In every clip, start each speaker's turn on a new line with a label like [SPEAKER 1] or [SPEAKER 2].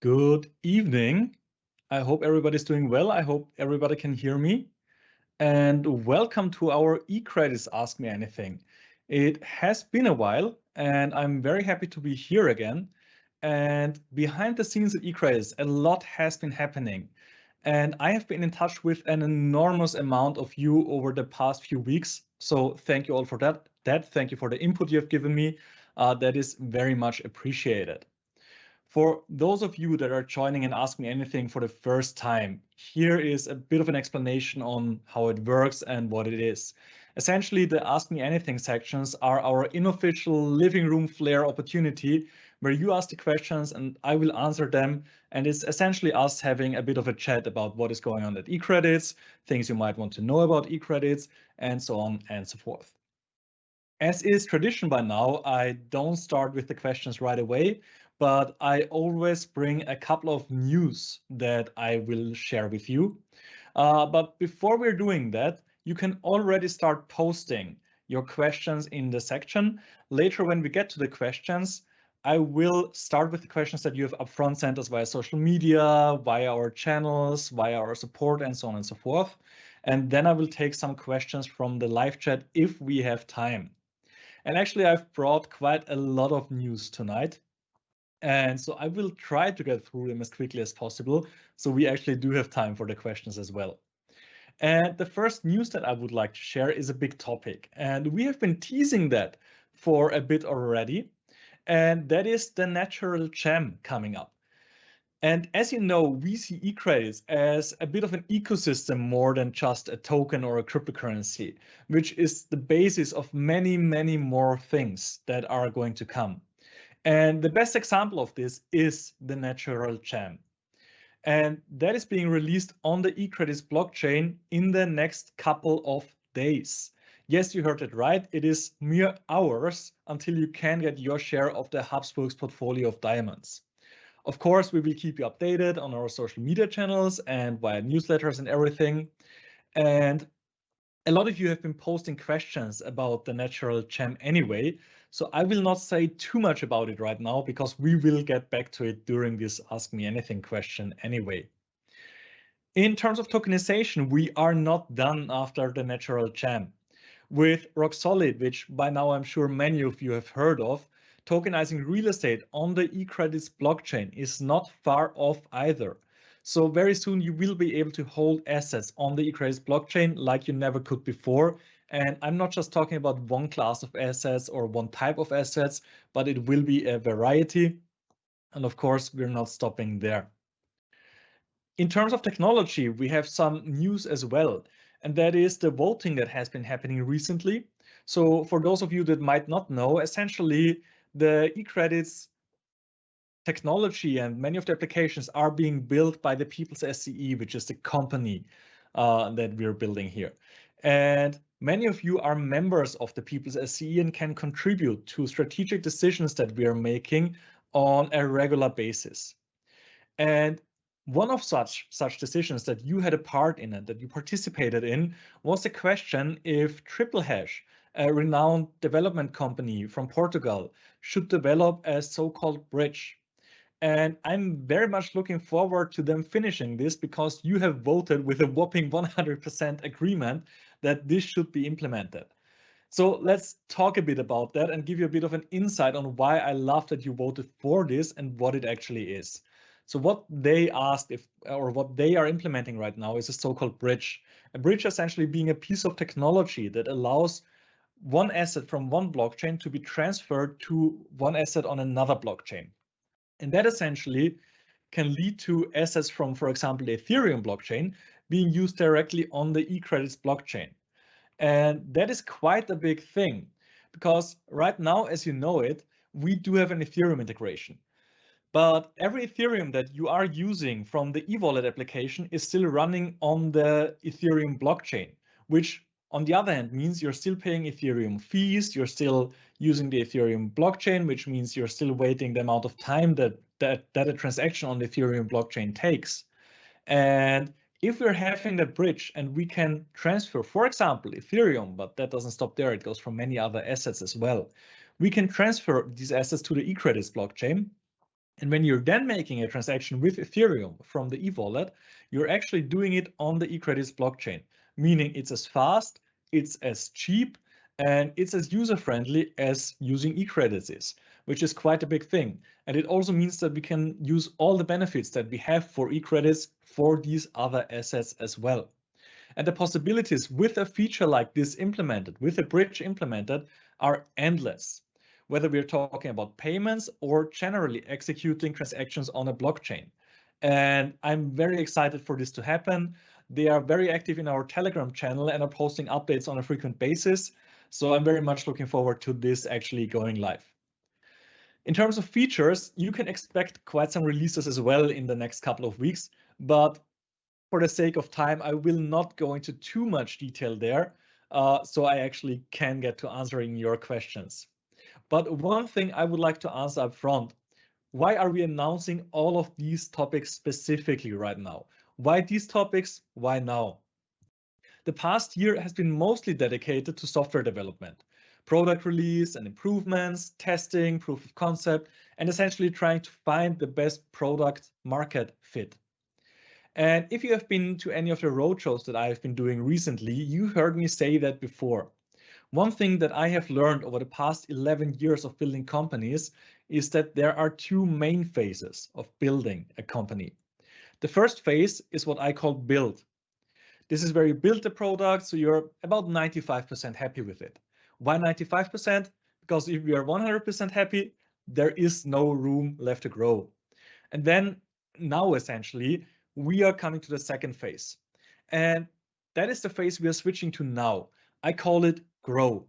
[SPEAKER 1] Good evening. I hope everybody's doing well. I hope everybody can hear me. And welcome to our eCredits Ask Me Anything. It has been a while, and I'm very happy to be here again. And behind the scenes at eCredits, a lot has been happening. And I have been in touch with an enormous amount of you over the past few weeks. So thank you all for that. Thank you for the input you have given me. That is very much appreciated. For those of you that are joining and Ask Me Anything for the first time, here is a bit of an explanation on how it works and what it is. Essentially, the Ask Me Anything sections are our unofficial living room flair opportunity where you ask the questions and I will answer them. And it's essentially us having a bit of a chat about what is going on at eCredits, things you might want to know about eCredits, and so on and so forth. As is tradition by now, I don't start with the questions right away, but I always bring a couple of news that I will share with you. But before we're doing that, you can already start posting your questions in the section. Later, when we get to the questions, I will start with the questions that you have upfront sent us via social media, via our channels, via our support, and so on and so forth. And then I will take some questions from the live chat if we have time. And actually, I've brought quite a lot of news tonight. And so I will try to get through them as quickly as possible. So we actually do have time for the questions as well. And the first news that I would like to share is a big topic. And we have been teasing that for a bit already. And that is the natural gem coming up. And as you know, we see eCredits as a bit of an ecosystem more than just a token or a cryptocurrency, which is the basis of many, many more things that are going to come. And the best example of this is the natural gem. And that is being released on the eCredits blockchain in the next couple of days. Yes, you heard it right. It is mere hours until you can get your share of the Habsburg's portfolio of diamonds. Of course, we will keep you updated on our social media channels and via newsletters and everything. And a lot of you have been posting questions about the natural gem anyway, so I will not say too much about it right now because we will get back to it during this Ask Me Anything question anyway. In terms of tokenization, we are not done after the natural gem. With Rock Solid, which by now I'm sure many of you have heard of, tokenizing real estate on the eCredits blockchain is not far off either. So very soon you will be able to hold assets on the eCredits blockchain like you never could before. And I'm not just talking about one class of assets or one type of assets, but it will be a variety. And of course, we're not stopping there. In terms of technology, we have some news as well, and that is the voting that has been happening recently. So for those of you that might not know, essentially the eCredits technology and many of the applications are being built by the People's SCE, which is the company that we're building here. And many of you are members of the People's SCE and can contribute to strategic decisions that we are making on a regular basis. And one of such decisions that you had a part in and that you participated in was the question if Triple Hash, a renowned development company from Portugal, should develop a so-called bridge. And I'm very much looking forward to them finishing this because you have voted with a whopping 100% agreement that this should be implemented. So let's talk a bit about that and give you a bit of an insight on why I love that you voted for this and what it actually is. So what they asked or what they are implementing right now is a so-called bridge. A bridge essentially being a piece of technology that allows one asset from one blockchain to be transferred to one asset on another blockchain. And that essentially can lead to assets from, for example, the Ethereum blockchain being used directly on the eCredits blockchain. And that is quite a big thing because right now, as you know it, we do have an Ethereum integration. But every Ethereum that you are using from the e-wallet application is still running on the Ethereum blockchain, which on the other hand means you're still paying Ethereum fees, you're still using the Ethereum blockchain, which means you're still waiting the amount of time that a transaction on the Ethereum blockchain takes. And if we're having that bridge and we can transfer, for example, Ethereum, but that doesn't stop there, it goes for many other assets as well. We can transfer these assets to the eCredits blockchain. And when you're then making a transaction with Ethereum from the e-wallet, you're actually doing it on the eCredits blockchain, meaning it's as fast, it's as cheap, and it's as user-friendly as using eCredits is, which is quite a big thing. And it also means that we can use all the benefits that we have for eCredits for these other assets as well. And the possibilities with a feature like this implemented, with a bridge implemented, are endless. Whether we're talking about payments or generally executing transactions on a blockchain. And I'm very excited for this to happen. They are very active in our Telegram channel and are posting updates on a frequent basis. So I'm very much looking forward to this actually going live. In terms of features, you can expect quite some releases as well in the next couple of weeks, but for the sake of time, I will not go into too much detail there, so I actually can get to answering your questions. But one thing I would like to answer up front, why are we announcing all of these topics specifically right now? Why these topics? Why now? The past year has been mostly dedicated to software development, product release and improvements, testing, proof of concept, and essentially trying to find the best product market fit. And if you have been to any of the roadshows that I have been doing recently, you heard me say that before. One thing that I have learned over the past 11 years of building companies is that there are two main phases of building a company. The first phase is what I call build. This is where you build the product, so you're about 95% happy with it. Why 95%? Because if you are 100% happy, there is no room left to grow. And then now essentially, we are coming to the second phase. And that is the phase we are switching to now. I call it grow.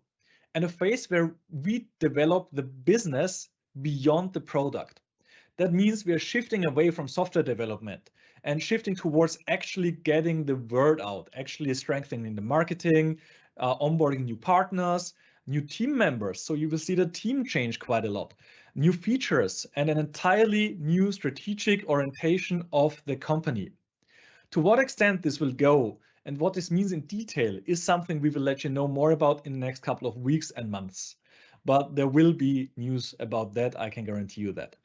[SPEAKER 1] And a phase where we develop the business beyond the product. That means we are shifting away from software development and shifting towards actually getting the word out, actually strengthening the marketing, onboarding new partners, new team members. So you will see the team change quite a lot, new features, and an entirely new strategic orientation of the company. To what extent this will go and what this means in detail is something we will let you know more about in the next couple of weeks and months. But there will be news about that, I can guarantee you that.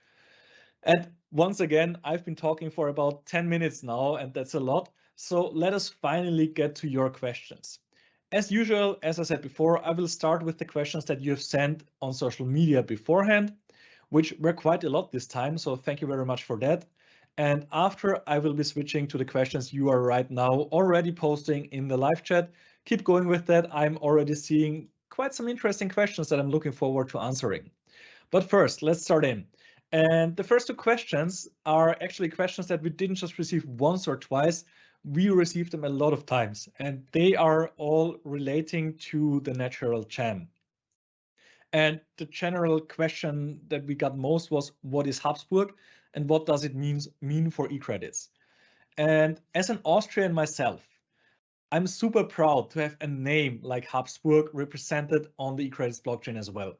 [SPEAKER 1] And once again, I've been talking for about 10 minutes now, and that's a lot. So let us finally get to your questions. As usual, as I said before, I will start with the questions that you have sent on social media beforehand, which were quite a lot this time. So thank you very much for that. And after, I will be switching to the questions you are right now already posting in the live chat. Keep going with that. I'm already seeing quite some interesting questions that I'm looking forward to answering. But first, let's start in. And the first two questions are actually questions that we didn't just receive once or twice, we received them a lot of times, and they are all relating to the natural gem. And the general question that we got most was, what is Habsburg and what does it mean for eCredits? And as an Austrian myself, I'm super proud to have a name like Habsburg represented on the eCredits blockchain as well.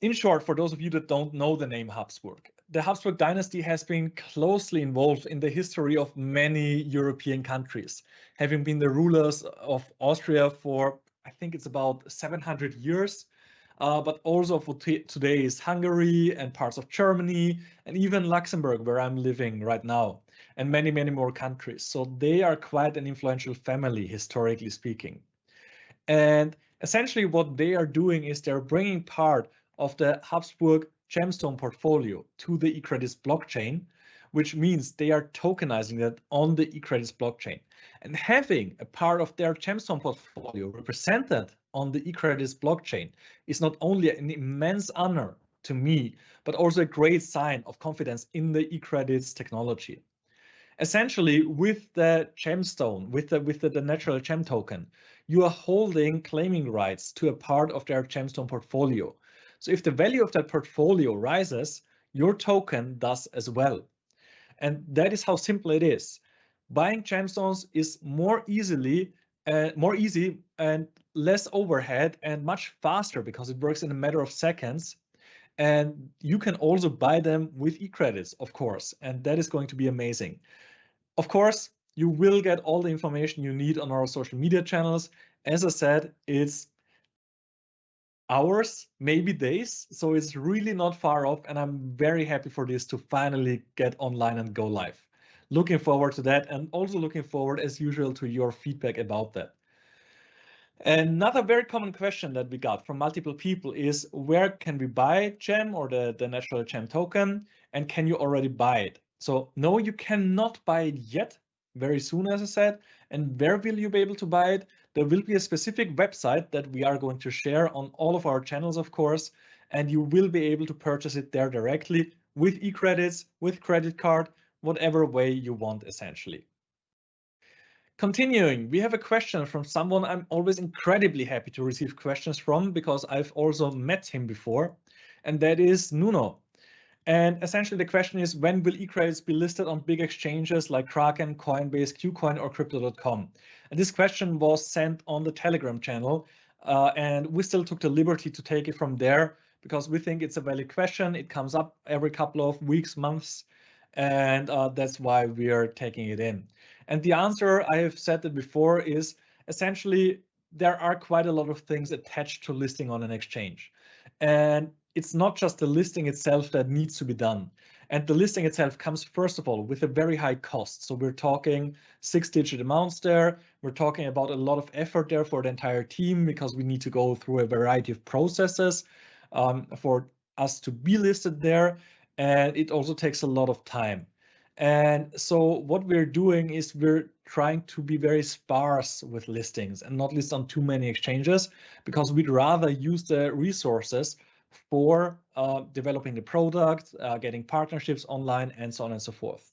[SPEAKER 1] In short, for those of you that don't know the name Habsburg, the Habsburg dynasty has been closely involved in the history of many European countries, having been the rulers of Austria for, I think it's about 700 years, but also for today is Hungary and parts of Germany and even Luxembourg, where I'm living right now, and many, many more countries. So they are quite an influential family, historically speaking. And essentially what they are doing is they're bringing part of the Habsburg gemstone portfolio to the eCredits blockchain, which means they are tokenizing that on the eCredits blockchain. And having a part of their gemstone portfolio represented on the eCredits blockchain is not only an immense honor to me, but also a great sign of confidence in the eCredits technology. Essentially, with the gemstone, with the natural gem token, you are holding claiming rights to a part of their gemstone portfolio. So if the value of that portfolio rises, your token does as well. And that is how simple it is. Buying gemstones is more easy and less overhead and much faster because it works in a matter of seconds. And you can also buy them with eCredits, of course, and that is going to be amazing. Of course, you will get all the information you need on our social media channels. As I said, it's hours, maybe days. So it's really not far off, and I'm very happy for this to finally get online and go live. Looking forward to that, and also looking forward, as usual, to your feedback about that. Another very common question that we got from multiple people is, where can we buy GEM or the natural GEM token, and can you already buy it? So no, you cannot buy it yet, very soon, as I said. And where will you be able to buy it? There will be a specific website that we are going to share on all of our channels, of course, and you will be able to purchase it there directly with eCredits, with credit card, whatever way you want, essentially. Continuing, we have a question from someone I'm always incredibly happy to receive questions from, because I've also met him before, and that is Nuno. And essentially the question is, when will eCredits be listed on big exchanges like Kraken, Coinbase, KuCoin, or Crypto.com? And this question was sent on the Telegram channel, and we still took the liberty to take it from there because we think it's a valid question. It comes up every couple of weeks, months, and that's why we are taking it in. And the answer, I have said it before, is essentially there are quite a lot of things attached to listing on an exchange. And it's not just the listing itself that needs to be done. And the listing itself comes, first of all, with a very high cost. So we're talking 6-digit amounts there. We're talking about a lot of effort there for the entire team, because we need to go through a variety of processes for us to be listed there. And it also takes a lot of time. And so what we're doing is we're trying to be very sparse with listings and not list on too many exchanges, because we'd rather use the resources for developing the product, getting partnerships online, and so on and so forth.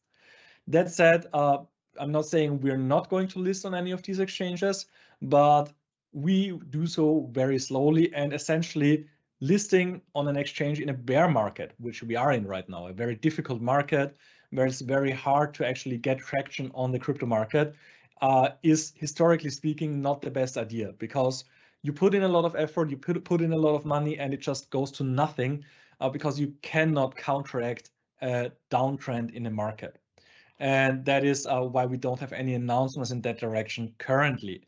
[SPEAKER 1] That said, I'm not saying we're not going to list on any of these exchanges, but we do so very slowly, and essentially listing on an exchange in a bear market, which we are in right now, a very difficult market where it's very hard to actually get traction on the crypto market, is historically speaking not the best idea, because you put in a lot of effort, you put in a lot of money, and it just goes to nothing because you cannot counteract a downtrend in the market. And that is why we don't have any announcements in that direction currently.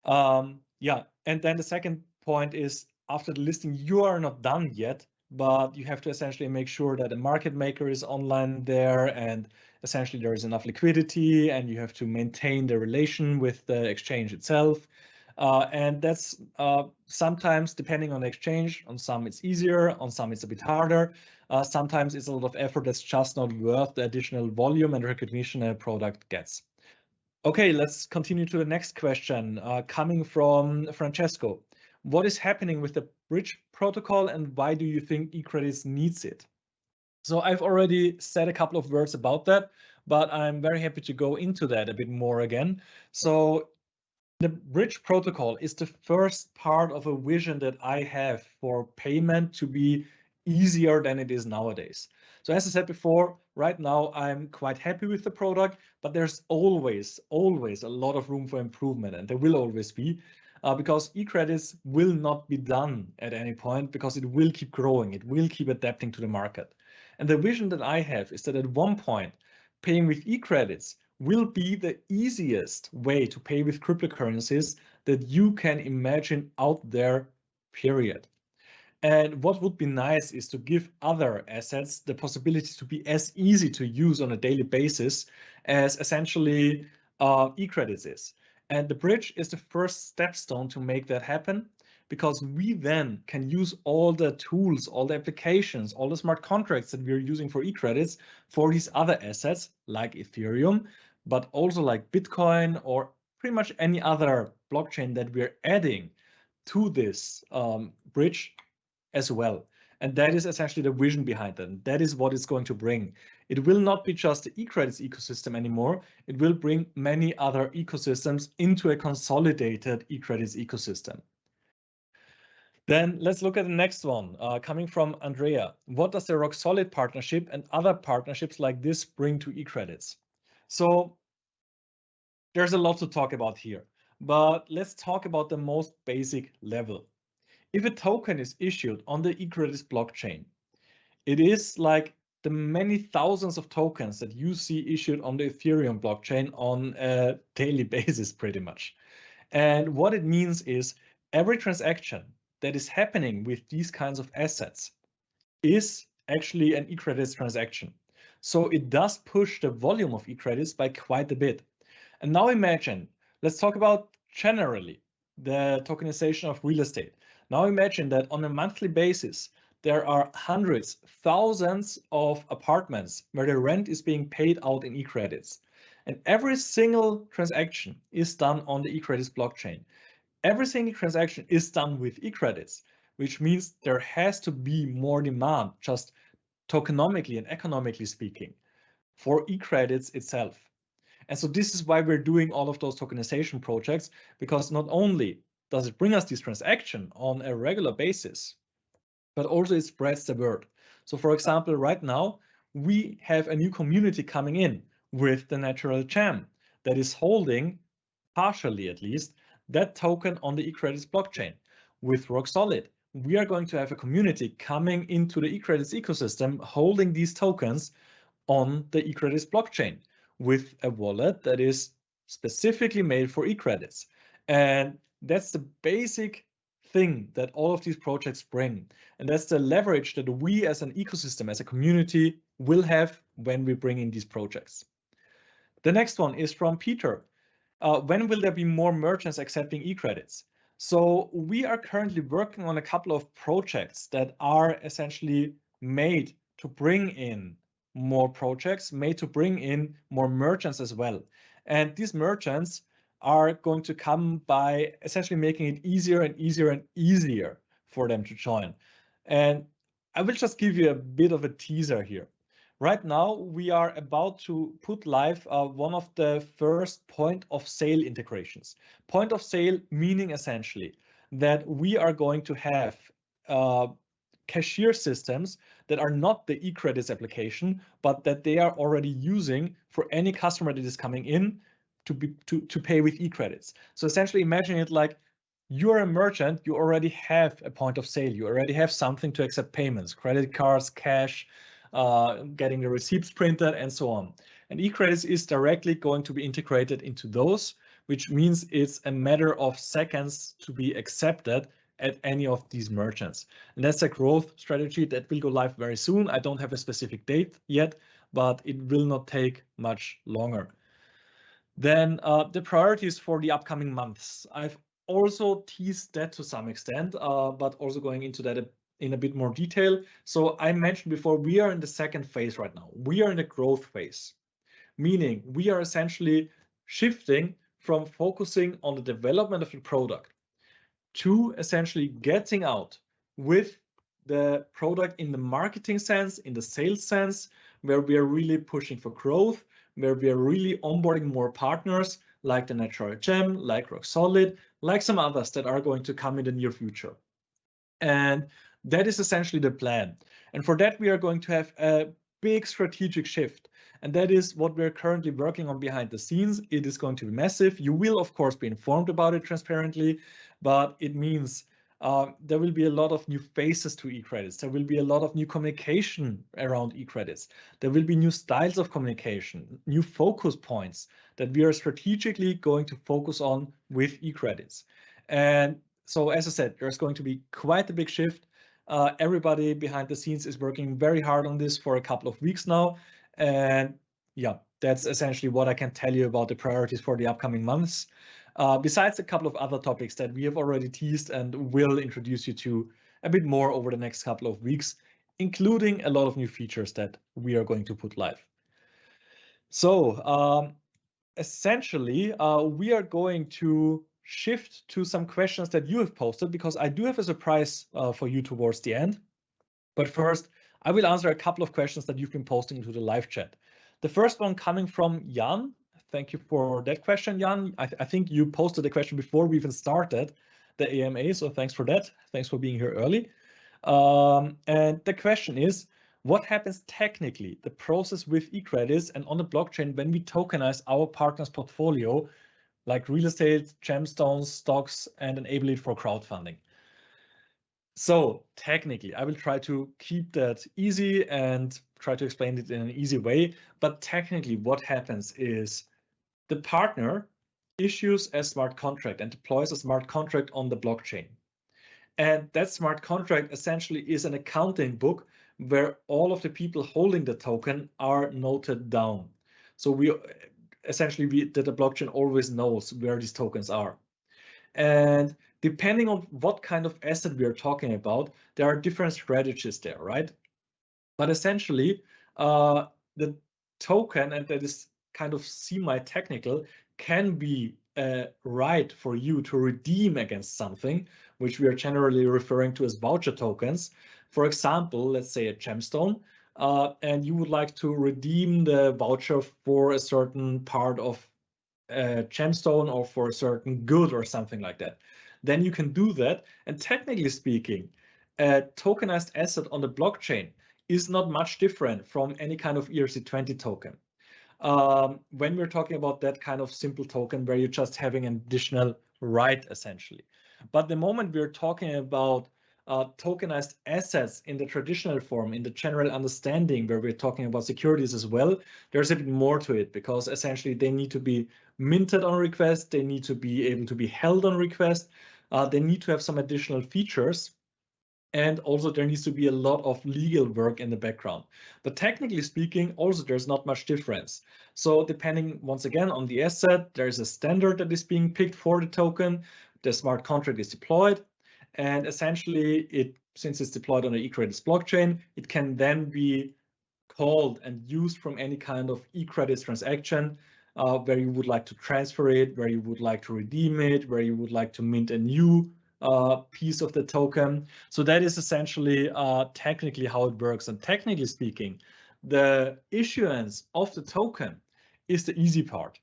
[SPEAKER 1] Yeah, and then the second point is, after the listing, you are not done yet, but you have to essentially make sure that a market maker is online there, and essentially there is enough liquidity, and you have to maintain the relation with the exchange itself. And that's sometimes, depending on the exchange, on some it's easier, on some it's a bit harder. Sometimes it's a lot of effort that's just not worth the additional volume and recognition a product gets. Okay, let's continue to the next question, coming from Francesco. What is happening with the bridge protocol, and why do you think eCredits needs it? So I've already said a couple of words about that, but I'm very happy to go into that a bit more again. So the bridge protocol is the first part of a vision that I have for payment to be easier than it is nowadays. So as I said before, right now I'm quite happy with the product, but there's always a lot of room for improvement, and there will always be, because eCredits will not be done at any point, because it will keep growing, it will keep adapting to the market. And the vision that I have is that at one point, paying with eCredits will be the easiest way to pay with cryptocurrencies that you can imagine out there, period. And what would be nice is to give other assets the possibility to be as easy to use on a daily basis as essentially eCredits is. And the bridge is the first stepstone to make that happen, because we then can use all the tools, all the applications, all the smart contracts that we're using for eCredits for these other assets like Ethereum, but also like Bitcoin or pretty much any other blockchain that we're adding to this bridge as well. And that is essentially the vision behind it. That is what it's going to bring. It will not be just the eCredits ecosystem anymore. It will bring many other ecosystems into a consolidated eCredits ecosystem. Then let's look at the next one, coming from Andrea. What does the Rock Solid partnership and other partnerships like this bring to eCredits? So there's a lot to talk about here, but let's talk about the most basic level. If a token is issued on the eCredits blockchain, it is like the many thousands of tokens that you see issued on the Ethereum blockchain on a daily basis, pretty much. And what it means is every transaction that is happening with these kinds of assets is actually an eCredits transaction. So it does push the volume of eCredits by quite a bit. And now imagine, let's talk about generally the tokenization of real estate. Now imagine that on a monthly basis, there are hundreds, thousands of apartments where the rent is being paid out in eCredits. And every single transaction is done on the eCredits blockchain. Every single transaction is done with eCredits, which means there has to be more demand, just tokenomically and economically speaking, for eCredits itself. And so this is why we're doing all of those tokenization projects, because not only does it bring us this transaction on a regular basis, but also it spreads the word. So for example, right now, we have a new community coming in with the Natural Gem that is holding, partially at least, that token on the eCredits blockchain. With Rock Solid, we are going to have a community coming into the eCredits ecosystem holding these tokens on the eCredits blockchain with a wallet that is specifically made for eCredits. And that's the basic thing that all of these projects bring. And that's the leverage that we as an ecosystem, as a community, will have when we bring in these projects. The next one is from Peter. When will there be more merchants accepting eCredits? So we are currently working on a couple of projects that are essentially made to bring in more projects, made to bring in more merchants as well. And these merchants are going to come by essentially making it easier and easier and easier for them to join. And I will just give you a bit of a teaser here. Right now, we are about to put live one of the first point of sale integrations. Point of sale meaning essentially that we are going to have cashier systems that are not the eCredits application, but that they are already using for any customer that is coming in to pay with eCredits. So essentially imagine it like you're a merchant, you already have a point of sale, you already have something to accept payments, credit cards, cash, getting the receipts printed, and so on. And eCredits is directly going to be integrated into those, which means it's a matter of seconds to be accepted at any of these merchants. And that's a growth strategy that will go live very soon. I don't have a specific date yet, but it will not take much longer. Then the priorities for the upcoming months. I've also teased that to some extent, but also going into that in a bit more detail. So I mentioned before, we are in the second phase right now. We are in the growth phase, meaning we are essentially shifting from focusing on the development of the product to essentially getting out with the product in the marketing sense, in the sales sense, where we are really pushing for growth, where we are really onboarding more partners like the Natural Gem, like Rock Solid, like some others that are going to come in the near future. And that is essentially the plan. And for that, we are going to have a big strategic shift. And that is what we're currently working on behind the scenes. It is going to be massive. You will, of course, be informed about it transparently, but it means there will be a lot of new faces to eCredits. There will be a lot of new communication around eCredits. There will be new styles of communication, new focus points that we are strategically going to focus on with eCredits. And so as I said, there's going to be quite a big shift. Everybody behind the scenes is working very hard on this for a couple of weeks now. And yeah, that's essentially what I can tell you about the priorities for the upcoming months. Besides a couple of other topics that we have already teased and will introduce you to a bit more over the next couple of weeks, including a lot of new features that we are going to put live. So essentially, we are going to shift to some questions that you have posted, because I do have a surprise for you towards the end. But first, I will answer a couple of questions that you've been posting into the live chat. The first one coming from Jan. Thank you for that question, Jan. I think you posted the question before we even started the AMA, so thanks for that. Thanks for being here early. And the question is, what happens technically, the process with eCredits and on the blockchain when we tokenize our partner's portfolio, like real estate, gemstones, stocks, and enable it for crowdfunding? So technically, I will try to keep that easy and try to explain it in an easy way. But technically, what happens is the partner issues a smart contract and deploys a smart contract on the blockchain. And that smart contract essentially is an accounting book where all of the people holding the token are noted down. So the blockchain always knows where these tokens are. And depending on what kind of asset we are talking about, there are different strategies there, right? But essentially, the token, and that is kind of semi-technical, can be a right for you to redeem against something, which we are generally referring to as voucher tokens. For example, let's say a gemstone, and you would like to redeem the voucher for a certain part of a gemstone or for a certain good or something like that. Then you can do that. And technically speaking, a tokenized asset on the blockchain is not much different from any kind of ERC20 token. When we're talking about that kind of simple token where you're just having an additional right, essentially. But the moment we're talking about tokenized assets in the traditional form, in the general understanding, where we're talking about securities as well, there's a bit more to it, because essentially they need to be minted on request, they need to be able to be held on request, they need to have some additional features. And also there needs to be a lot of legal work in the background. But technically speaking, also there's not much difference. So depending once again on the asset, there's a standard that is being picked for the token, the smart contract is deployed, and essentially since it's deployed on the eCredits blockchain, it can then be called and used from any kind of eCredits transaction where you would like to transfer it, where you would like to redeem it, where you would like to mint a new piece of the token. So that is essentially technically how it works. And technically speaking, the issuance of the token is the easy part.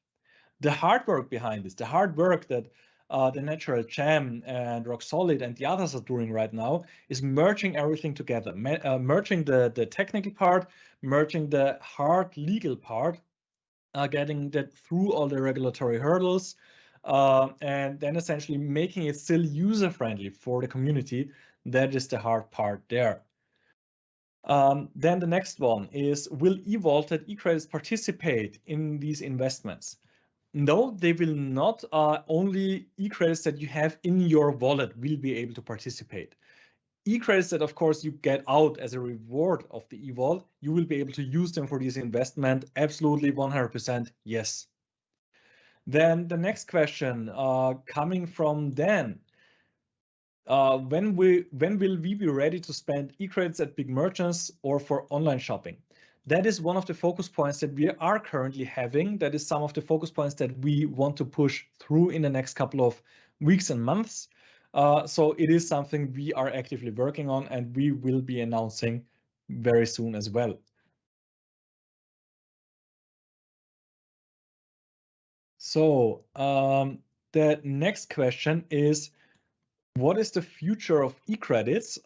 [SPEAKER 1] The hard work behind this, the hard work that the Natural Gem and Rock Solid and the others are doing right now, is merging everything together, merging the technical part, merging the hard legal part, getting that through all the regulatory hurdles, and then essentially making it still user-friendly for the community. That is the hard part there. Then the next one is, will eVaulted eCredits participate in these investments? No, they will not. Only eCredits that you have in your wallet will be able to participate. eCredits that, of course, you get out as a reward of the eVault, you will be able to use them for this investment. Absolutely, 100% yes. Then the next question coming from Dan. When will we be ready to spend eCredits at big merchants or for online shopping? That is one of the focus points that we are currently having. That is some of the focus points that we want to push through in the next couple of weeks and months. So it is something we are actively working on, and we will be announcing very soon as well. So the next question is, what is the future of eCredits?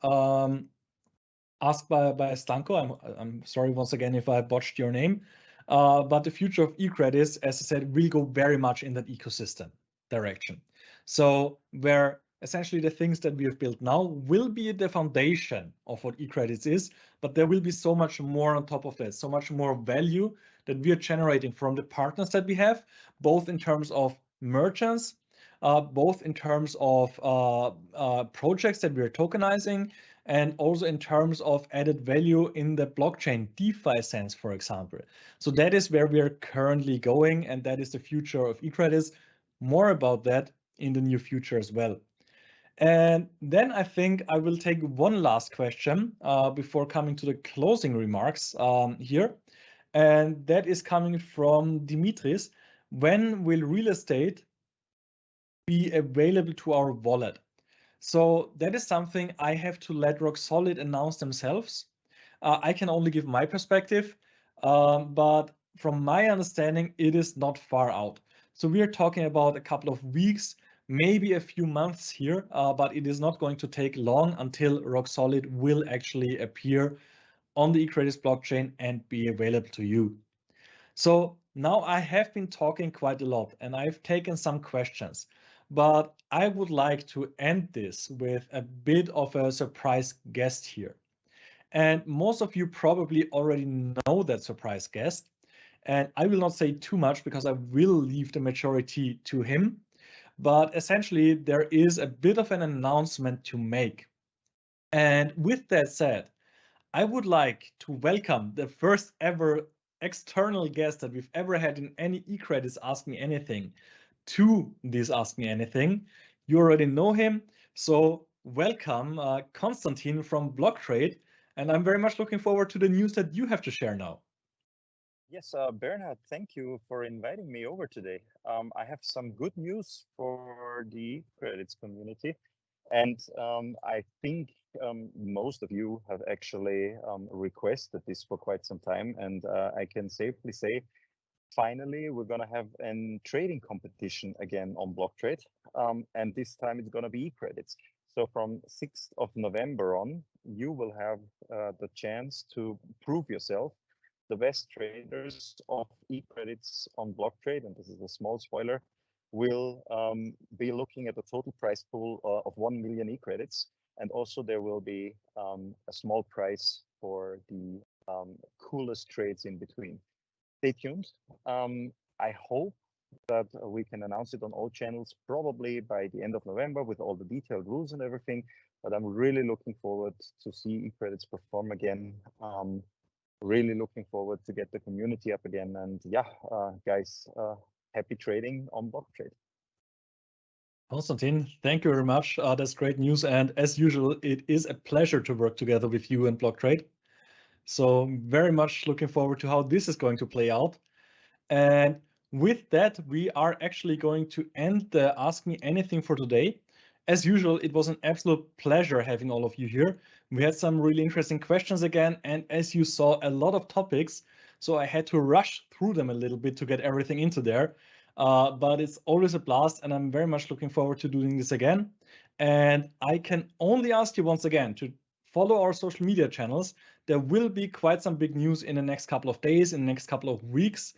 [SPEAKER 1] Asked by Stanko. I'm sorry once again if I botched your name, but the future of eCredits, as I said, will go very much in that ecosystem direction. So where essentially the things that we have built now will be the foundation of what eCredits is, but there will be so much more on top of that, so much more value that we are generating from the partners that we have, both in terms of merchants, both in terms of projects that we are tokenizing, and also in terms of added value in the blockchain DeFi sense, for example. So that is where we are currently going, and that is the future of eCredits. More about that in the near future as well. And then I think I will take one last question before coming to the closing remarks here. And that is coming from Dimitris. When will real estate be available to our wallet? So that is something I have to let Rock Solid announce themselves. I can only give my perspective, but from my understanding, it is not far out. So we are talking about a couple of weeks, maybe a few months here, but it is not going to take long until Rock Solid will actually appear on the eCredits blockchain and be available to you. So now I have been talking quite a lot and I've taken some questions, but I would like to end this with a bit of a surprise guest here. And most of you probably already know that surprise guest. And I will not say too much because I will leave the majority to him. but essentially there is a bit of an announcement to make. And with that said, I would like to welcome the first ever external guest that we've ever had in any eCredits Ask Me Anything to this Ask Me Anything. You already know him, so welcome Konstantin from BlockTrade, and I'm very much looking forward to the news that you have to share now.
[SPEAKER 2] Yes, Bernhard, thank you for inviting me over today. I have some good news for the credits community, and I think most of you have actually requested this for quite some time, and I can safely say, finally, we're going to have a trading competition again on BlockTrade, and this time it's going to be eCredits. So from 6th of November on, you will have the chance to prove yourself the best traders of eCredits on BlockTrade, and this is a small spoiler, will be looking at a total prize pool of 1 million eCredits, and also there will be a small prize for the coolest trades in between. Stay tuned. I hope that we can announce it on all channels probably by the end of November with all the detailed rules and everything. But I'm really looking forward to see eCredits perform again. Really looking forward to get the community up again. And yeah, guys, happy trading on BlockTrade.
[SPEAKER 1] Konstantin, thank you very much. That's great news. And as usual, it is a pleasure to work together with you and BlockTrade. So very much looking forward to how this is going to play out. And with that, we are actually going to end the Ask Me Anything for today. As usual, it was an absolute pleasure having all of you here. We had some really interesting questions again, and as you saw, a lot of topics, so I had to rush through them a little bit to get everything into there. But it's always a blast, and I'm very much looking forward to doing this again. And I can only ask you once again to follow our social media channels. There will be quite some big news in the next couple of days, in the next couple of weeks.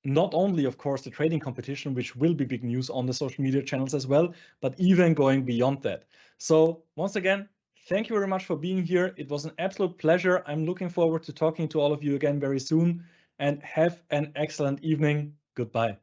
[SPEAKER 1] Not only, of course, the trading competition, which will be big news on the social media channels as well, but even going beyond that. So once again, thank you very much for being here. It was an absolute pleasure. I'm looking forward to talking to all of you again very soon, and have an excellent evening. Goodbye.